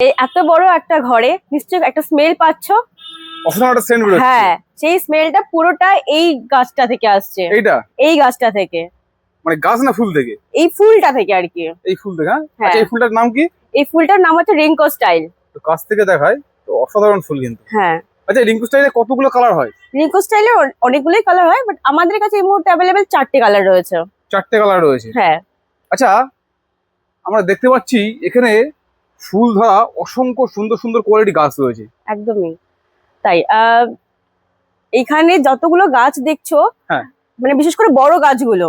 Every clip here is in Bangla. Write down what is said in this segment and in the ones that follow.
এই এত বড় একটা ঘরে নিশ্চয়ই একটা স্মেল পাচ্ছো। অসাধারণ একটা সেন্ট বেরোচ্ছে। হ্যাঁ, সেই স্মেলটা পুরোটা এই গাছটা থেকে আসছে। এই গাছটা থেকে, মানে গাছ না ফুল থেকে? এই ফুলটা থেকে আর কি। এই ফুল থেকে? আচ্ছা, এই ফুলটার নাম কি? এই ফুলটার নাম হচ্ছে রিঙ্কো স্টাইল। তো কাছ থেকে দেখায় তো অসাধারণ ফুল কিন্তু। হ্যাঁ। আচ্ছা, রিঙ্কো স্টাইলে কতগুলো কালার হয়? রিঙ্কো স্টাইলে অনেকগুলোই কালার হয়, বাট আমাদের কাছে এই মুহূর্তে অ্যাভেলেবেল 4টে কালার রয়েছে। 4টে কালার রয়েছে? হ্যাঁ। আচ্ছা, আমরা দেখতে পাচ্ছি এখানে ফুল ধরা অসংখ্য সুন্দর সুন্দর কোয়ালিটি গাছ রয়েছে। একদমই তাই। এখানে যতগুলো গাছ দেখছো, হ্যাঁ, মানে বিশেষ করে বড় গাছগুলো,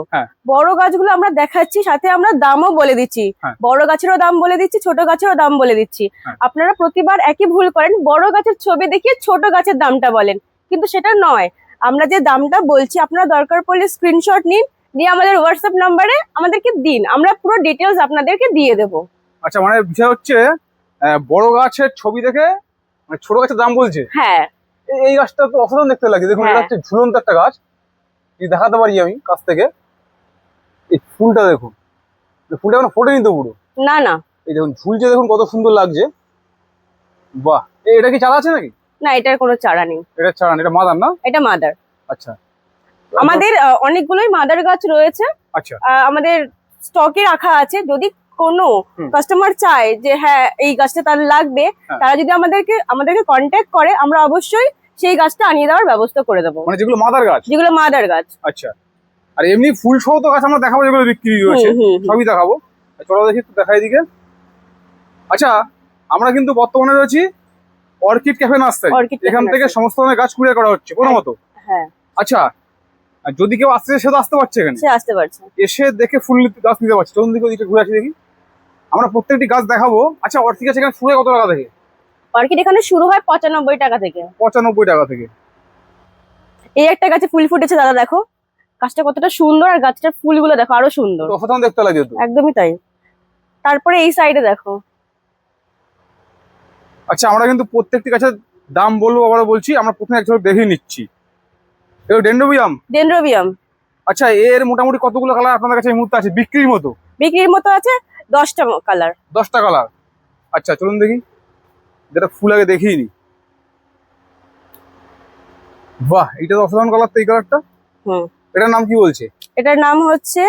আমরা দেখাচ্ছি, সাথে আমরা দামও বলে দিচ্ছি। বড় গাছেরও দাম বলে দিচ্ছি, ছোট গাছেরও দাম বলে দিচ্ছি। আপনারা প্রতিবার একই ভুল করেন, বড় গাছের ছবি দেখিয়ে ছোট গাছের দামটা বলেন, কিন্তু সেটা নয়। আমরা যে দামটা বলছি, আপনারা দরকার পড়লে স্ক্রিনশট নিন, দিয়ে আমাদের হোয়াটসঅ্যাপ নাম্বারে আমাদেরকে দিন, আমরা পুরো ডিটেলস আপনাদেরকে দিয়ে দেবো। আচ্ছা, মানে বিষয় হচ্ছে বড় গাছের ছবি দেখে মানে ছোট গাছের দাম বলছে। হ্যাঁ, এই গাছটা তো অসাধারণ দেখতে লাগে। দেখুন, এটা হচ্ছে ঝুলন্ত একটা গাছ, দেখাতে পারি আমি কাছ থেকে। এই ফুলটা দেখুন, ফুলটা এখন ফোটেনি তো পুরো? না না, এই দেখুন ঝুলছে, দেখুন কত সুন্দর লাগছে। বাহ, এটা কি চারা আছে নাকি? না, এটার কোনো চারা নেই। এটা চারা না, এটা মাদার না? এটা মাদার। আচ্ছা, আমাদের অনেকগুলোই মাদার গাছ রয়েছে। আচ্ছা, আমাদের স্টকে রাখা আছে। যদি কোনো কাস্টমার চায় যে হ্যাঁ এই গাছটা তার লাগবে, তারা যদি আমাদেরকে কন্ট্যাক্ট করে, আমরা অবশ্যই সেই গাছটা আনিয়ে দেওয়ার ব্যবস্থা করে দেবো। মানে যেগুলো মাদার গাছ? আচ্ছা, আর এমনি ফুল সহ তো গাছ আমরা দেখাবো, যেগুলো বিক্রি হচ্ছে সবই দেখাবো। চলো দেখি, একটু দেখাই দিকে। আচ্ছা, আমরা কিন্তু বর্তমানে রয়েছি অর্কিড ক্যাফে নার্সারি। এখান থেকে সমস্ত ধরনের গাছ কুরিয়ার করা হচ্ছে কোনো মতো। হ্যাঁ। আচ্ছা, আর যদি কেউ আসতে সে তো আসতে পারছে, এখানে সে আসতে পারছে, এসে দেখে ফুল গাছ নিতে পারছে। চলুন দিকে ঘুরে আসি দেখি, আমরা প্রত্যেকটি গাছ দেখাবো। আচ্ছা, অর্কিড গাছ এখানে শুরু হয় কত টাকা থেকে? অর্কিড এখানে শুরু হয় 95 টাকা থেকে। 95 টাকা থেকে? এই একটা গাছে ফুল ফুটেছে দাদা, দেখো গাছটা কতটা সুন্দর, আর গাছটার ফুলগুলো দেখো আরো সুন্দর, অসাধারণ দেখতে লাগে তো। একদমই তাই। তারপরে এই সাইডে দেখো। আচ্ছা, আমরা কিন্তু প্রত্যেকটি গাছের দাম বলবো, আবার বলছি, আমরা প্রথমে এক ঝলক দেখে নিচ্ছি। এটা ডেনড্রোবিয়াম। আচ্ছা, এর মোটামুটি কতগুলো কালার আপনাদের কাছে এই মুহূর্তে আছে বিক্রির মতো? আছে 10টা কালার। 10টা কালার? আচ্ছা, চলুন দেখি, যেটা ফুল আগে দেখিয়ে নি। বাহ, এটা তো অসাধারণ কালার তো, এই কালারটা। এটার নাম কি বলছে? এটার নাম হচ্ছে,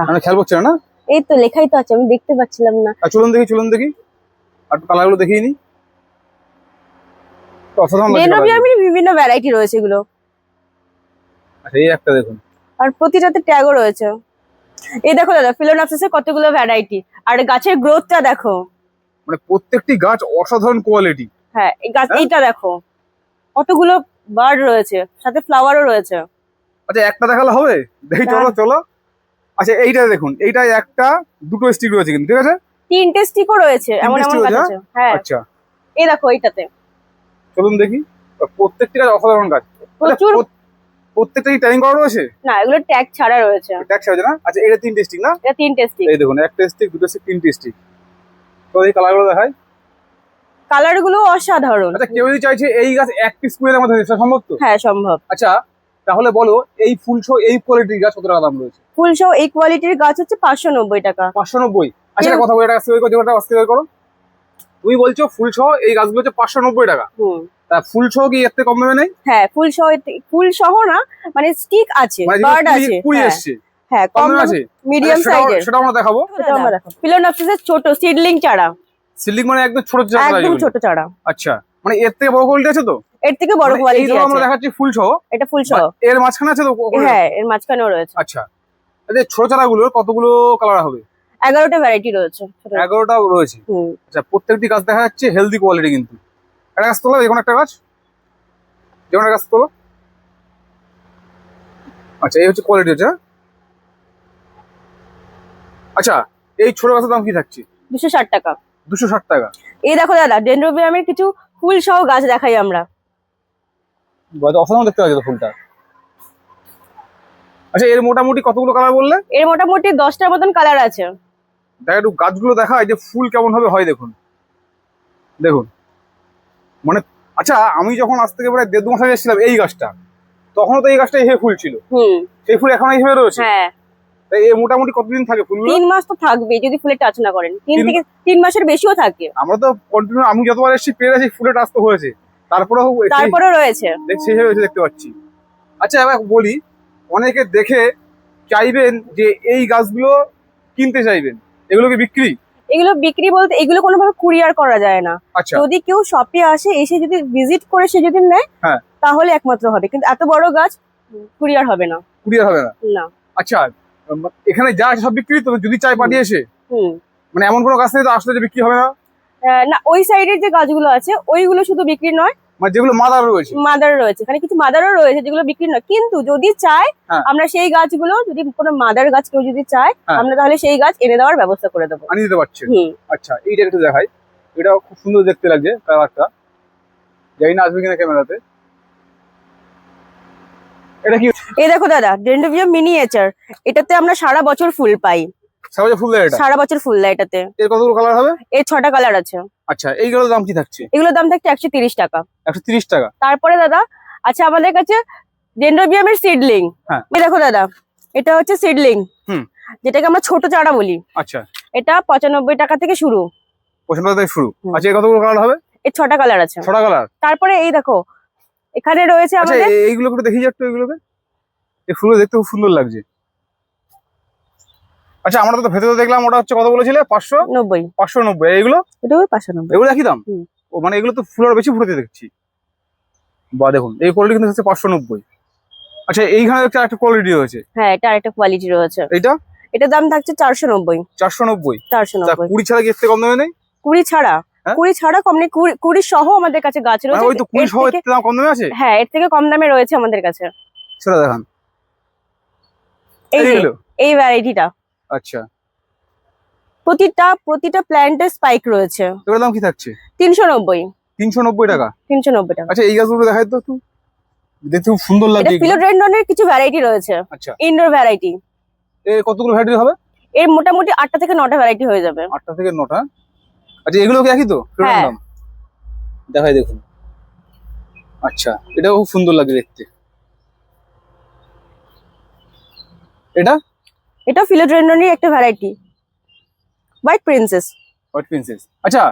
মানে খেয়াল করছে না? এই তো লেখাই তো আছে, আমি দেখতে পাচ্ছিলাম না। চলুন দেখি আর কালারগুলো দেখিয়ে নি। ডেনড্রোবিয়ামের বিভিন্ন ভ্যারাইটি রয়েছে এগুলো। আচ্ছা, এই একটা দেখুন, আর প্রতিটাতে ট্যাগও রয়েছে। এই দেখো দাদা, ফিলোনপসিসের কতগুলো ভ্যারাইটি, আর গাছের গ্রোথটা দেখো। মানে প্রত্যেকটি গাছ অসাধারণ কোয়ালিটি। হ্যাঁ, এই গাছ, এইটা দেখো কতগুলো বার্ড রয়েছে, সাথে ফ্লাওয়ারও রয়েছে। আচ্ছা, একটা দেখালে হবে? দেখি, চলো। আচ্ছা, এইটা দেখুন, এইটা একটা দুটো স্টিক রয়েছে কিন্তু, ঠিক আছে? 3টে স্টিকও রয়েছে, এমন গাছ আছে। হ্যাঁ। আচ্ছা, এই দেখো এইটাতে। চলুন দেখি, প্রত্যেকটি গাছ অসাধারণ গাছ। প্রচুর। প্রত্যেকটাই ট্যাগিং করা রয়েছে? না, এগুলো ট্যাগ ছাড়া রয়েছে। ট্যাগ ছাড়া না? আচ্ছা, এটা 3টে স্টিক না? এটা 3টে স্টিক। এই দেখুন, একটা স্টিক, দুটো স্টিক, 3টে স্টিক। তো এই কালারগুলো দেখাই। কালারগুলো অসাধারণ। আচ্ছা, কেউ যদি চাইছে এই গাছ এক পিস করে আমাদের দেওয়া সম্ভব তো? হ্যাঁ, সম্ভব। আচ্ছা, তাহলে বলো, এই ফুল সহ এই কোয়ালিটির গাছ কত টাকা দাম রয়েছে? ফুল সহ এই কোয়ালিটির গাছ হচ্ছে 590 টাকা। 590? আচ্ছা, কথা বলে টাকা করো। তুমি বলছো ফুল সহ এই গাছগুলো হচ্ছে 590 টাকা। তা ফুল সহ কি এর থেকে কম দামে নেই? হ্যাঁ, ফুল সহ না, মানে স্টিক আছে, বার্ড আছে। কুড়ি এসছে। হ্যাঁ, কম আছে, মিডিয়াম সাইজের। সেটা আমরা দেখাবো। ফিলোনপসিসের ছোট সিডলিং চারা। সিডলিং মানে একদম ছোট চারা? একদম ছোট চারা। আচ্ছা, মানে এর থেকে বড় কোয়ালিটি আছে তো? এর থেকে বড় কোয়ালিটি আছে। আমরা দেখাচ্ছি ফুল সহ। এটা ফুল সহ। এর মাঝখানে আছে তো? হ্যাঁ, এর মাঝখানেও রয়েছে। আচ্ছা, এই ছোট চারাগুলোর কতগুলো কালার হবে? 11টা ভ্যারাইটি রয়েছে। 11টা রয়েছে? আচ্ছা, প্রত্যেকটি গাছ দেখা যাচ্ছে হেলদি কোয়ালিটি কিন্তু। একটা গাছ তোলো, যেকোনো একটা গাছ তোলো। আচ্ছা, এই হচ্ছে কোয়ালিটি হচ্ছে। আচ্ছা, এই ছোট গাছের দাম কি থাকছে? 260 টাকা। 260 টাকা? এই দেখো দাদা, ডেনড্রোবিয়ামের কিছু ফুল সহ গাছ দেখাই আমরা। অসাধারণ দেখতে লাগে তো ফুলটা। আচ্ছা, এর মোটামুটি কতগুলো কালার বললে? এর মোটামুটি 10টার মতন কালার আছে। দেখ, একটু গাছগুলো দেখায় যে ফুল কেমন ভাবে হয়। দেখুন মানে, আচ্ছা, আমি যখন আজ থেকে প্রায় 1.5-2 মাস আগে এসেছিলাম এই গাছটা, তখনও তো এই গাছটা এইভাবে ফুল ছিল। সেই ফুল এখন এইভাবে রয়েছে? হ্যাঁ। এই মোটামুটি কতদিন থাকে ফুলগুলো? 3 মাস তো থাকবে যদি ফুলে টাচ না করেন। 3 মাসের বেশিও থাকে। আমরা তো কন্টিনিউ, আমি যতবার এসেছি পেয়ে আছি ফুলে টাচ তো হয়েছে, তারপরেও রয়েছে সেই হয়েছে দেখতে পাচ্ছি। আচ্ছা এবার বলি, অনেকে দেখে চাইবেন যে এই গাছগুলো কিনতে চাইবেন, এগুলো কি বিক্রি? এগুলো বিক্রি বলতে এগুলো কোনোভাবে কুরিয়ার করা যায় না। আচ্ছা, যদি কেউ শপে আসে, এসে যদি ভিজিট করে সে যদি নেয় হ্যাঁ তাহলে একমাত্র হবে, কিন্তু এত বড় গাছ কুরিয়ার হবে না। কুরিয়ার হবে না? না। আচ্ছা, এখানে যা আছে সব বিক্রি তো, যদি চাই পাঠিয়ে এসে? হুম। মানে এমন কোনো গাছ নেই তো আসলে যে বিক্রি হবে না? না, ওই সাইডের যে গাছগুলো আছে ওইগুলো শুধু বিক্রি নয়, মানে যেগুলো মাদার রয়েছে? মাদার রয়েছে, এখানে কিছু মাদারও রয়েছে যেগুলো বিক্রি নয়, কিন্তু যদি চায় হ্যাঁ। আমরা সেই গাছগুলো, যদি কোনো মাদার গাছ কেউ যদি চায় হ্যাঁ। আমরা তাহলে সেই গাছ এনে দেওয়ার ব্যবস্থা করে দেবো। আনিয়ে দিতে পারছেন? হুম। আচ্ছা, এইটা একটু দেখাই, এটা খুব সুন্দর দেখতে লাগছে কালারটা, জানি না আসবে কিনা ক্যামেরাতে। এটা কি? এই দেখো দাদা, ডেন্ড্রোবিয়াম মিনিয়েচার, এটাতে আমরা সারা বছর ফুল পাই। সারা বছর ফুল দেয় এটা? সারা বছর ফুল দেয় এটাতে। এর কতগুলো কালার হবে? এর 6টা কালার আছে। আচ্ছা, এইগুলোর দাম কি থাকছে? এগুলোর দাম থাকছে 130 টাকা। 130 টাকা? তারপরে দাদা আচ্ছা আমাদের কাছে ডেন্ড্রোবিয়ামের সিডলিং। হ্যাঁ। এই দেখো দাদা, এটা হচ্ছে সিডলিং, হুম, যেটাকে আমরা ছোট চারা বলি। আচ্ছা, এটা 95 টাকা থেকে শুরু। 95 টাকা থেকে শুরু? হুম। আচ্ছা, এর কতগুলো কালার হবে? এর 6টা কালার আছে। 6টা কালার? তারপরে এই দেখো এখানে রয়েছে আচ্ছা, আমাদের, এইগুলো একটু দেখি একটু, এইগুলোকে, এই ফুলগুলো দেখতে খুব সুন্দর লাগছে। আচ্ছা, আমরা তো ভেতরে দেখলাম ওটা হচ্ছে কত বলেছিলে? 590। 590। এইগুলো? এটাও 590। এগুলো একই দাম? হুম। ও মানে এগুলো তো ফুল আর বেশি ফুটেতে দেখছি। বা দেখুন এই কোয়ালিটি কিন্তু হচ্ছে 590। আচ্ছা, এইখানে দেখছি একটা কোয়ালিটি রয়েছে। হ্যাঁ, এটা আরেকটা কোয়ালিটি রয়েছে। এইটা? এটার দাম থাকছে 490। 490? 490। 20 ছাড়া কি এর থেকে কম দামে নেই? 20 ছাড়া? হ্যাঁ? 20 ছাড়া কম নেই, 20 সহ আমাদের কাছে গাছ মানে রয়েছে। ওই তো 20 সহ এর থেকে দাম কম দামে আছে? হ্যাঁ, এর থেকে কম দামে রয়েছে আমাদের কাছে। সেটা দেখান। এই যে এইগুলো? এই ভ্যারাইটিটা, আচ্ছা, প্রতিটা প্ল্যান্টের স্পাইক রয়েছে। এগুলোর দাম কি থাকছে? 390। 390 টাকা? 390 টাকা। আচ্ছা, এই গাছগুলো দেখাই তো একটু, দেখতে খুব সুন্দর এটা লাগছে এগুলো। ফিলোডেন্ড্রনের কিছু ভ্যারাইটি রয়েছে, আচ্ছা, ইনডোর ভ্যারাইটি। এর কতগুলো ভ্যারাইটি হবে? এর মোটামুটি 8টা থেকে 9টা ভ্যারাইটি হয়ে যাবে। 8টা থেকে 9টা? আচ্ছা, এগুলো কি একই তো? হ্যাঁ। দাম দেখাই দেখুন। আচ্ছা, এটাও খুব সুন্দর লাগে দেখতে। এটা? এটা ফিলোডেন্ড্রনের একটা variety, white princess. White princess. আচ্ছা,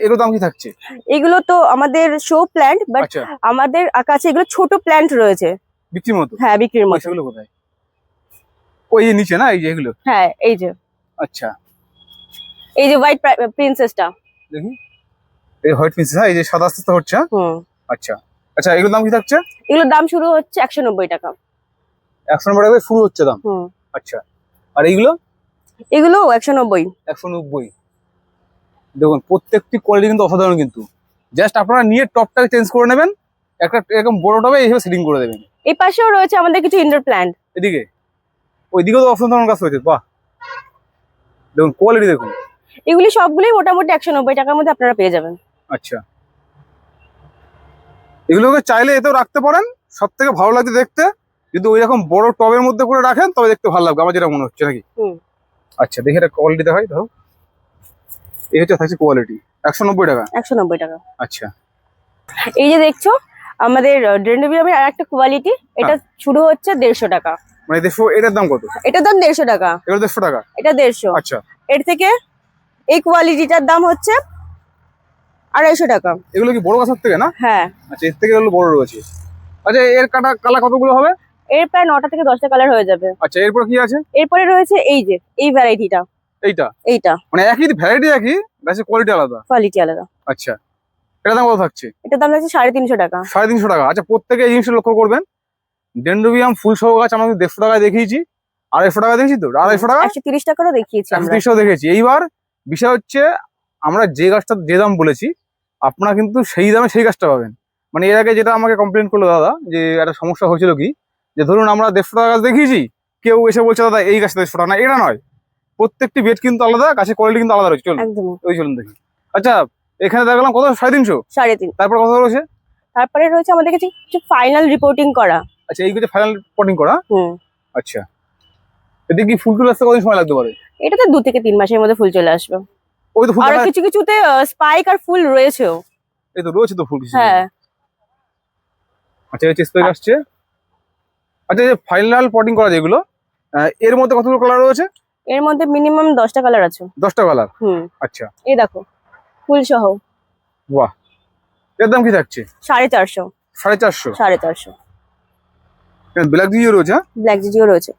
এগুলোর দাম কি থাকছে? এগুলো তো আমাদের শো প্ল্যান্ট, বাট আচ্ছা, আমাদের কাছে এগুলো ছোট প্ল্যান্ট রয়েছে। বিক্রির মতো? হ্যাঁ, বিক্রির মতো। সেগুলো কোথায়? ওই যে নিচে না, এই যে এগুলো? হ্যাঁ, এই যে আচ্ছা, এই যে হোয়াইট প্রিন্সেসটা দেখি, এই হোয়াইট প্রিন্সেস, হ্যাঁ, এই যে সাদা আস্তে আস্তে হচ্ছে। হুম। আচ্ছা আচ্ছা, এগুলোর দাম কি থাকছে? এগুলোর দাম শুরু হচ্ছে 190 টাকা। 190 টাকা শুরু হচ্ছে দাম? হুম। আচ্ছা, আর এইগুলো? এগুলো 190। 190। দেখুন প্রত্যেকটি কোয়ালিটি কিন্তু অসাধারণ, কিন্তু জাস্ট আপনারা নিয়ে টপটাকে চেঞ্জ করে নেবেন, একটা এরকম বড় টবে এইভাবে সেটিং করে দেবেন। এই পাশেও রয়েছে আমাদের কিছু ইনডোর প্ল্যান্ট। এদিকে ওইদিকেও তো অসাধারণ গাছ হয়েছে, বাহ, দেখুন কোয়ালিটি দেখুন। এগুলি সবগুলোই মোটামুটি 190 টাকার মধ্যে আপনারা পেয়ে যাবেন। আচ্ছা, এগুলোকে চাইলে এতেও রাখতে পারেন, সব থেকে ভালো লাগছে দেখতে, কিন্তু ওই রকম বড় টবের মধ্যে করে রাখেন তবে দেখতে ভালো লাগবে, আমার যেটা মনে হচ্ছে নাকি। হুম। আচ্ছা, দেখি এটা কোয়ালিটি দেখাই, ধরো এই হচ্ছে থাকছে কোয়ালিটি 190 টাকা। 190 টাকা। আচ্ছা, এই যে দেখছো আমাদের ডেন্ড্রোবিয়ামের আর একটা কোয়ালিটি, এটা শুরু হচ্ছে 150 টাকা। মানে 150? এটার দাম কত? এটার দাম 150 টাকা। এগুলো 150 টাকা? এটা 150। আচ্ছা, এর থেকে এই কোয়ালিটিটার দাম হচ্ছে 250 টাকা। এগুলো কি বড় গাছের থেকে না? হ্যাঁ। আচ্ছা, এর থেকে এগুলো বড় রয়েছে। আচ্ছা, এর কালার কতগুলো হবে? এর প্রায় 9টা থেকে 10টা কালার হয়ে যাবে। আচ্ছা, এরপর কি আছে? এরপরে রয়েছে এই যে এই ভ্যারাইটিটা। এইটা? এইটা মানে একই ভ্যারাইটি, একই গাছের কোয়ালিটি আলাদা? কোয়ালিটি আলাদা। আচ্ছা, এটার দাম কত থাকছে? এটার দাম হচ্ছে 350 টাকা। 350 টাকা? আচ্ছা, প্রত্যেকে এই জিনিসটা লক্ষ্য করবেন, ডেন্ড্রোবিয়াম ফুল সহ গাছ আমরা 150 টাকায় দেখিয়েছি, 250 টাকা দেখেছি তো, 250 টাকা, 130 টাকারও দেখিয়েছি আমরা। 130 দেখেছি। এইবার বিষয় হচ্ছে আমরা যে গাছটা যে দাম বলেছি আপনারা কিন্তু সেই দামে সেই গাছটা পাবেন। মানে এর আগে যেটা আমাকে কমপ্লেন করলো দাদা, যে একটা সমস্যা হয়েছিল কি, যে ধরুন আমরা 150 টাকা গাছ দেখিয়েছি, কেউ এসে বলছে দাদা এই গাছটা 150 টাকা, না এটা নয়, প্রত্যেকটি বেড কিন্তু আলাদা, গাছের কোয়ালিটি কিন্তু আলাদা রয়েছে। চলুন একদম। ওই চলুন দেখি। আচ্ছা, এখানে দেখলাম কত? 350? 350। তারপর কত রয়েছে? তারপরে রয়েছে আমাদের কাছে কিছু ফাইনাল রিপোর্টিং করা। আচ্ছা, এই হচ্ছে ফাইনাল পটিং করা? হুম। আচ্ছা, এতে কি ফুল টুল আসতে কতদিন সময় লাগতে পারে? এটাতে 2 থেকে 3 মাসের মধ্যে ফুল চলে আসবে। ওই তো ফুল আর কিছু কিছুতে স্পাইক আর ফুল রয়েছেও। এই তো রয়েছে তো ফুল কিছু। হ্যাঁ। আচ্ছা, এই স্প্রে আসছে। আচ্ছা, এই ফাইনাল পটিং করা যেগুলো, এর মধ্যে কতগুলো কালার রয়েছে? এর মধ্যে মিনিমাম 10টা কালার আছে। 10টা কালার? আচ্ছা, এই দেখো ফুল সহ। বাহ, এর দাম কি থাকছে? 450। 450? 450। ব্ল্যাক জিও রয়েছে? ব্ল্যাক জিও রয়েছে।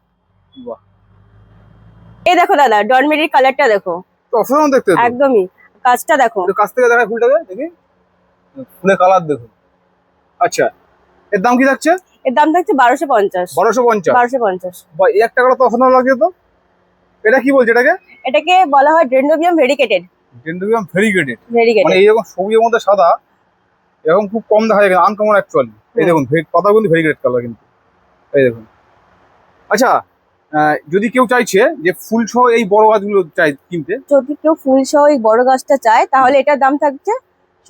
বাহ, এই দেখো দাদা, ডরমেরির কালারটা দেখো, তো অসাধারণ দেখতে। একদমই, কাজটা দেখো। একটু কাছ থেকে দেখায় ফুলটাকে দেখি, ফুলের কালার দেখুন। আচ্ছা, এর দাম কি থাকছে? এর দাম থাকছে 1250। 1250? 1250। বাহ, এই একটা কালার তো অসাধারণ লাগছে তো। এটা কি বলছে এটাকে? এটাকে বলা হয় dendrobium variegated. Dendrobium variegated? Variegated মানে এইরকম সবুজের মধ্যে সাদা, এরকম খুব কম দেখা যায়, আনকমন অ্যাকচুয়ালি। এই দেখুন পাতা কিন্তু ভেরিগেটেড কালার কিন্তু, এই দেখুন। আচ্ছা, যদি কেউ চাইছে যে ফুল সহ এই বড় গাছগুলো চাই কিনতে, যদি কেউ ফুল সহ এই বড় গাছটা চায় তাহলে এটার দাম থাকছে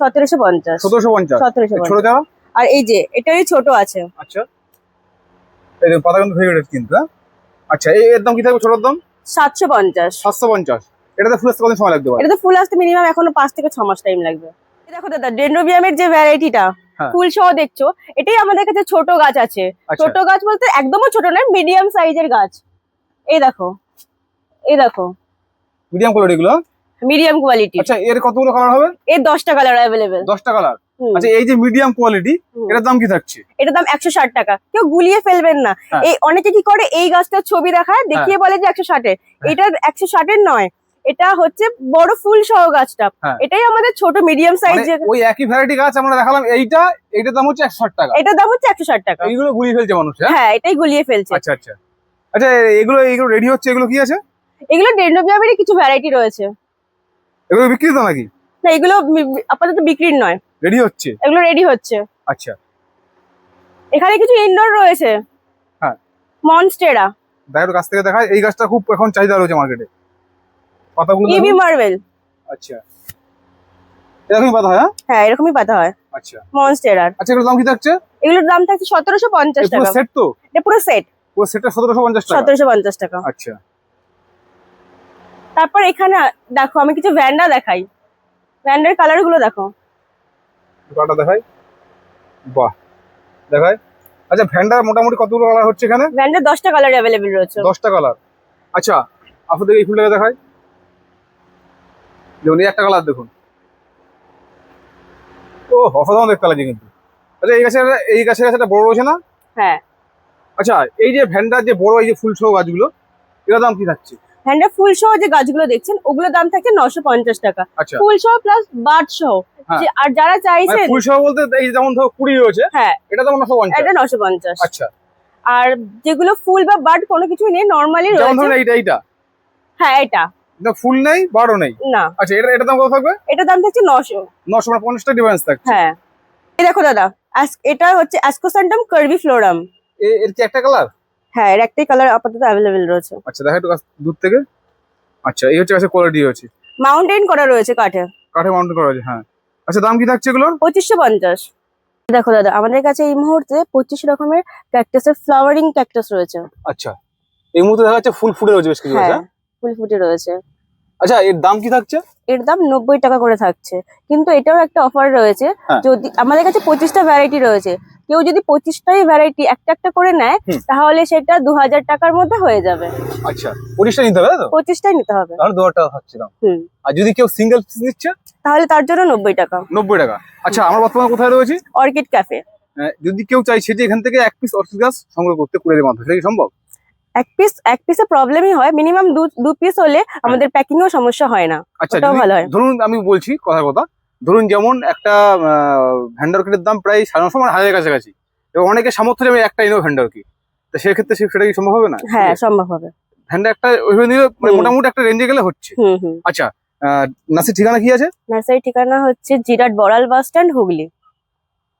1750। 1750? 1750। ছোট চারা? আর এই যে এটারই ছোট আছে। আচ্ছা, এই দেখুন পাতা কিন্তু ভেরিগেটেড কিন্তু। আচ্ছা, এর দাম কি থাকবে ছোটর দাম? 750। 750? এটাতে ফুল আসতে কত সময় লাগতে পারে? এটাতে ফুল আসতে মিনিমাম এখনো 5 থেকে 6 মাস টাইম লাগবে। এই দেখো দাদা, ডেন্ড্রোবিয়ামের যে ভ্যারাইটিটা ফুল সহ দেখছো, এটাই আমাদের কাছে ছোট গাছ আছে। ছোট গাছ বলতে একদমই ছোট নয়, মিডিয়াম সাইজের গাছ। এই দেখো, এই দেখো, মিডিয়াম কোয়ালিটি গুলো? Medium quality. আচ্ছা, এর কতগুলো কালার হবে? এর 10টা কালার अवेलेबल। 10টা কালার? আচ্ছা, এই যে মিডিয়াম কোয়ালিটি, এটার দাম কি থাকছে? এটার দাম 160 টাকা। কেউ গুলিয়ে ফেলবেন না। এই অনেকে কি করে, এই গাছটার ছবি দেখায়, দেখিয়ে বলে যে 160 এর। এটা 160 এর নয়, এটা হচ্ছে বড় ফুল সহ গাছটা। এটাই আমাদের ছোট মিডিয়াম সাইজ। ওই একই ভ্যারাইটি গাছ আমরা দেখালাম, এইটার দাম হচ্ছে 160 টাকা। এটার দাম হচ্ছে 160 টাকা। এইগুলো গুলিয়ে ফেলছে মানুষ? হ্যাঁ, এটাই গুলিয়ে ফেলছে। আচ্ছা আচ্ছা আচ্ছা, এগুলো রেডি হচ্ছে, এগুলো কি আছে? এগুলো ডেন্ড্রোবিয়ামেরই কিছু ভ্যারাইটি রয়েছে। এগুলো বিক্রি তো নাকি? না, এগুলো আপাতত বিক্রির নয়, রেডি হচ্ছে। এগুলো রেডি হচ্ছে। আচ্ছা, এখানে কিছু ইনডোর রয়েছে। হ্যাঁ, মনস্টেরা। দেখো কাছ থেকে দেখায়, এই গাছটা খুব এখন চাহিদা রয়েছে মার্কেটে। পাতাগুলো ইবি মার্বেল। আচ্ছা, এরকমই পাতা হয়? হ্যাঁ, এরকমই পাতা হয়। আচ্ছা, মনস্টেরার। আচ্ছা, এগুলোর দাম কি থাকছে? এগুলোর দাম থাকছে 1750 টাকা। পুরো সেট তো? এটা পুরো সেট। পুরো সেটটা 1750 টাকা? 1750 টাকা। আচ্ছা, তারপর এখানে দেখো, আমি কিছু ভ্যান্ডা দেখাই। ভ্যান্ডার কালার গুলো দেখো। কালারটা দেখাই। বাহ, দেখাই। আচ্ছা, ভ্যান্ডার মোটামুটি কতগুলো কালার হচ্ছে এখানে? ভ্যান্ডার 10টা কালার अवेलेबल রয়েছে। 10টা কালার? আচ্ছা, আপনাদের এই ফুলটাকে দেখাই, দেখুন এই একটা কালার দেখুন। ও, অসাধারণ দেখতে লাগছে কিন্তু। আচ্ছা, এই গাছের একটা বড় রয়েছে না? হ্যাঁ। আচ্ছা, এই যে ভ্যান্ডার যে বড় এই যে ফুল সহ গাছগুলো, এটার দাম কি থাকছে? ভ্যান্ডার ফুল সহ যে গাছগুলো দেখছেন, ওগুলোর দাম থাকে 950 টাকা। আচ্ছা, ফুল সহ প্লাস বাড সহ। আর যারা চাইছে ফুল সহ বলতে এই যেমন ধরো 20 রয়েছে, হ্যাঁ, এটা তো 950? এটা 950। আচ্ছা, আর যেগুলো ফুল বা বাড কোনো কিছু নেই, নরমালি যেমন রয়েছে। ধরুন এইটা। হ্যাঁ, এটা ফুল নেই, বারও নেই না। আচ্ছা, এটা দাম কত থাকবে? এটা দাম থাকছে 900। 900 মানে 50 টাকা ডিফারেন্স থাকছে। হ্যাঁ, এই দেখো দাদা, এটা হচ্ছে অ্যাসকোসান্টাম কার্ভি ফ্লোরাম। এর কি একটা কালার? হ্যাঁ, এর একটাই কালার আপাতত अवेलेबल রয়েছে। আচ্ছা, দেখা একটু দূর থেকে। আচ্ছা, এই হচ্ছে গাছের কোয়ালিটি হচ্ছে। মাউন্টেন করা রয়েছে কাঠে। কাঠে মাউন্টেন করা আছে, হ্যাঁ। আচ্ছা, দাম কি থাকছে এগুলোর? 2550। দেখো দাদা, আমাদের কাছে এই মুহূর্তে 25 রকমের ক্যাকটাসের ফ্লাওয়ারিং ক্যাকটাস রয়েছে। আচ্ছা, এই মুহূর্তে দেখা যাচ্ছে ফুল ফুটে রয়েছে বেশ কিছু। হ্যাঁ, ফুল ফুটে রয়েছে। আচ্ছা, এর দাম কি থাকছে? এর দাম 90 টাকা করে থাকছে, কিন্তু এটাও একটা অফার রয়েছে। যদি আমাদের কাছে 25টা ভ্যারাইটি রয়েছে, কেউ যদি 25টাই ভ্যারাইটি একটা একটা করে নেয়, তাহলে সেটা 2000 টাকার মধ্যে হয়ে যাবে। আচ্ছা, 25টা নিতে হবে? 25টাই নিতে হবে, তাহলে 2000 টাকা থাকছে দাম। আর যদি কেউ সিঙ্গেল পিস নিচ্ছে, তাহলে তার জন্য 90 টাকা। 90 টাকা। আচ্ছা, আমরা বর্তমানে কোথায় রয়েছি? Orchid cafe. যদি কেউ চাইছে যে এখান থেকে এক পিস অর্কিড গাছ সংগ্রহ করতে, কুরিয়ারের মাধ্যমে, সেটা কি সম্ভব? এক পিসে প্রবলেমই হয়, মিনিমাম 2 পিস হলে আমাদের প্যাকিং এও সমস্যা হয় না। আচ্ছা, ভালো হয়। ধরুন আমি বলছি কথা, ধরুন যেমন একটা ভ্যান্ডার কিটের দাম প্রায় 950 মানে 1000 কাছাকাছি, এবং অনেকে সামর্থ্য যাবে একটা ইনো ভ্যান্ডার কি, তো সেক্ষেত্রে সেটা কি সম্ভব হবে না? হ্যাঁ, সম্ভব হবে। ভ্যান্ডার একটা ওইভাবে নিলে মোটামুটি একটা রেঞ্জে গেলে হচ্ছে। আচ্ছা, নার্সারির ঠিকানা কি আছে? নার্সারির ঠিকানা হচ্ছে জিরাট বড়াল বাস স্ট্যান্ড, হুগলি।